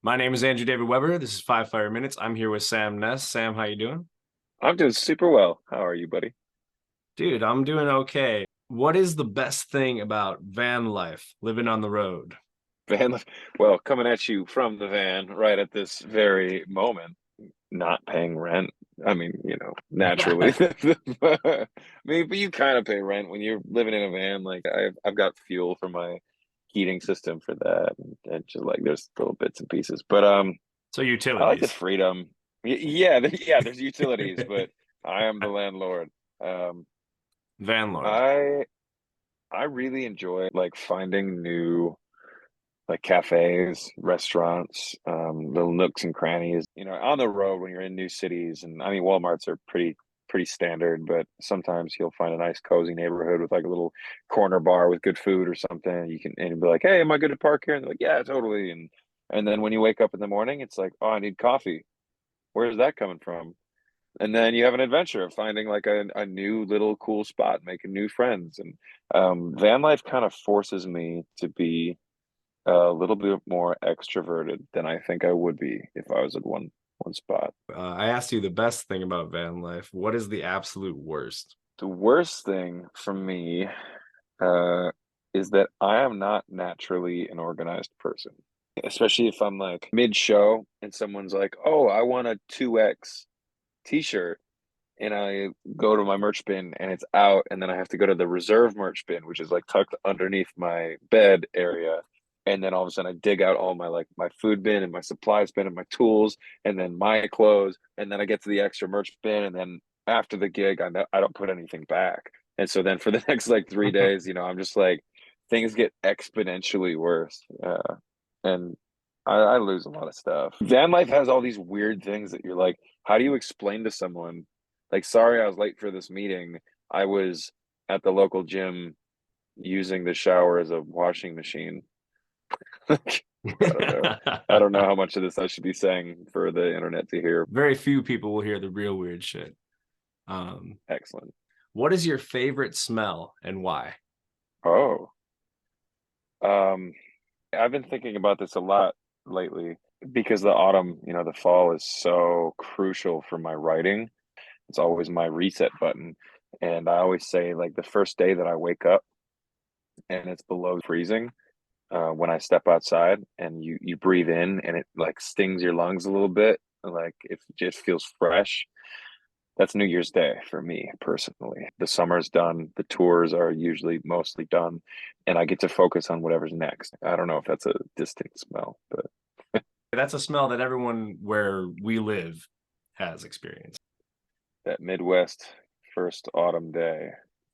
My name is Andrew David Weber. This is Five Fire Minutes. I'm here with Sam Ness. Sam, how you doing? I'm doing super well. How are you, buddy? Dude, I'm doing okay. What is the best thing about van life, living on the road? Van, well, coming at you from the van right at this very moment, not paying rent. I mean, naturally. I mean, but you kind of pay rent when you're living in a van. Like I've got fuel for my heating system for that, and just like there's little bits and pieces. But So I like the utilities. freedom. Yeah, yeah. There's utilities, but I am the landlord. Um, Van lord. I I really enjoy like finding new like cafes, restaurants, little nooks and crannies. On the road when you're in new cities, and I mean Walmarts are pretty standard, but sometimes you'll find a nice cozy neighborhood with like a little corner bar with good food or something. You can and you'll be like, "Hey, am I good to park here?" And they're like, "Yeah, totally." And then when you wake up in the morning, it's like, "Oh, I need coffee. Where's that coming from?" And then you have an adventure of finding like a new little cool spot, making new friends. And van life kind of forces me to be a little bit more extroverted than I think I would be if I was at one spot. I asked you the best thing about van life. What is the absolute worst? The worst thing for me uh, is that I am not naturally an organized person, especially if I'm like mid-show and someone's like, "Oh, I want a 2X t-shirt." And I go to my merch bin and it's out, and then I have to go to the reserve merch bin, which is like tucked underneath my bed area. And then all of a sudden I dig out all my like my food bin and my supplies bin and my tools and then my clothes. And then I get to the extra merch bin. And then after the gig, I don't put anything back. And so then for the next like 3 days, I'm just like things get exponentially worse. And I lose a lot of stuff. Van life has all these weird things that you're like, how do you explain to someone like, sorry, I was late for this meeting. I was at the local gym using the shower as a washing machine. I don't know. I don't know how much of this I should be saying for the internet to hear. Very few people will hear the real weird shit. Um, Excellent. what is your favorite smell and why? Oh, um, I've been thinking about this a lot lately because the autumn, the fall is so crucial for my writing. It's always my reset button. And I always say, like, the first day that I wake up and it's below freezing, when I step outside and you breathe in and it like stings your lungs a little bit, like it just feels fresh. That's New Year's Day for me personally. The summer's done, the tours are usually mostly done, and I get to focus on whatever's next. I don't know if that's a distinct smell, but That's a smell that everyone where we live has experienced. that Midwest first autumn day,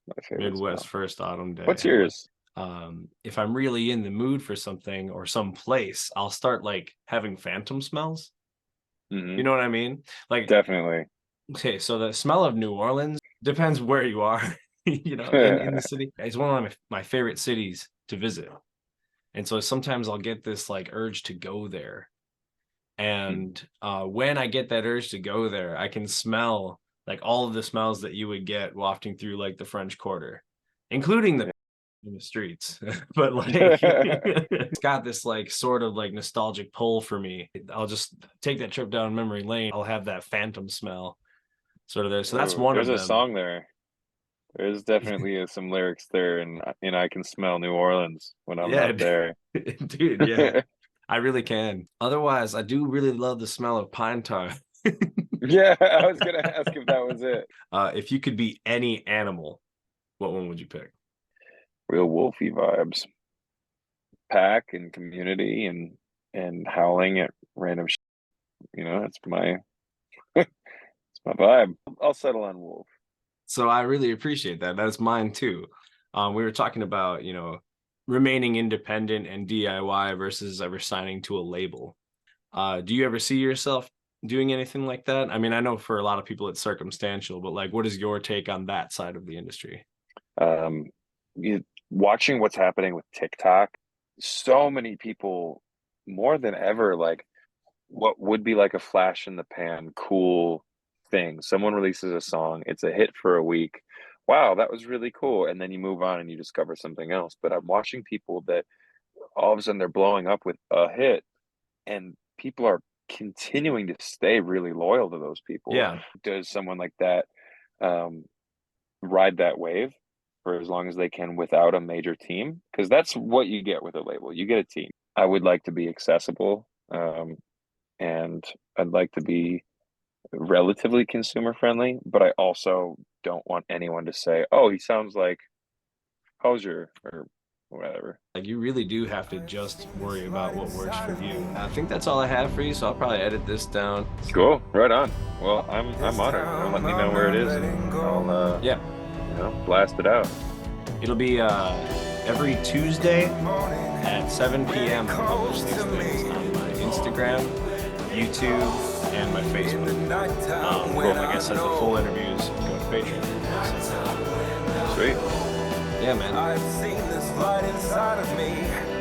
my favorite Midwest smell. first autumn What's day. yours? If I'm really in the mood for something or some place, I'll start like having phantom smells. You Hmm. know what I mean? Like, Definitely. okay, so the smell of New Orleans depends where you are, in the city. It's one of my favorite cities to visit. And so sometimes I'll get this like urge to go there. And when I get that urge to go there, I can smell like all of the smells that you would get wafting through like the French Quarter, including the in the streets. But like it's got this like sort of like nostalgic pull for me. I'll just take that trip down memory lane. I'll have that phantom smell sort of there. So that's Oh, one there's of a them. song there. There's definitely some lyrics there, and I can smell New Orleans when I'm Yeah, not there. dude, yeah. I really can. Otherwise, I do really love the smell of pine tar. Yeah, I was gonna ask if that was it. If you could be any animal, what one would you pick? Real wolfy vibes, pack and community and howling at random. That's my vibe. I'll settle on wolf. So I really appreciate that. That's mine too. We were talking about, remaining independent and DIY versus ever signing to a label. Do you ever see yourself doing anything like that? I mean, I know for a lot of people it's circumstantial, but like, what is your take on that side of the industry? Um, Watching what's happening with TikTok, so many people more than ever like what would be like a flash in the pan cool thing. Someone releases a song, it's a hit for a week. Wow, that was really cool. And then you move on and you discover something else. But I'm watching people that all of a sudden they're blowing up with a hit and people are continuing to stay really loyal to those people. Yeah. Does someone like that um, ride that wave for as long as they can without a major team? Because that's what you get with a label. You get a team. I would like to be accessible, and I'd like to be relatively consumer friendly, but I also don't want anyone to say, "Oh, he sounds like Hosier" or whatever. Like you really do have to just worry about what works for you. I think that's all I have for you, so I'll probably edit this down. Cool, right on. Well, I'm honored. Let me know where it is, and I'll Yeah, blast it out. it'll be every Tuesday at 7 p.m. I publish these things on my Instagram, YouTube, and my Facebook. Cool. Like I said, the full interviews go to Patreon. Sweet. Yeah, man. I've seen this light inside of me.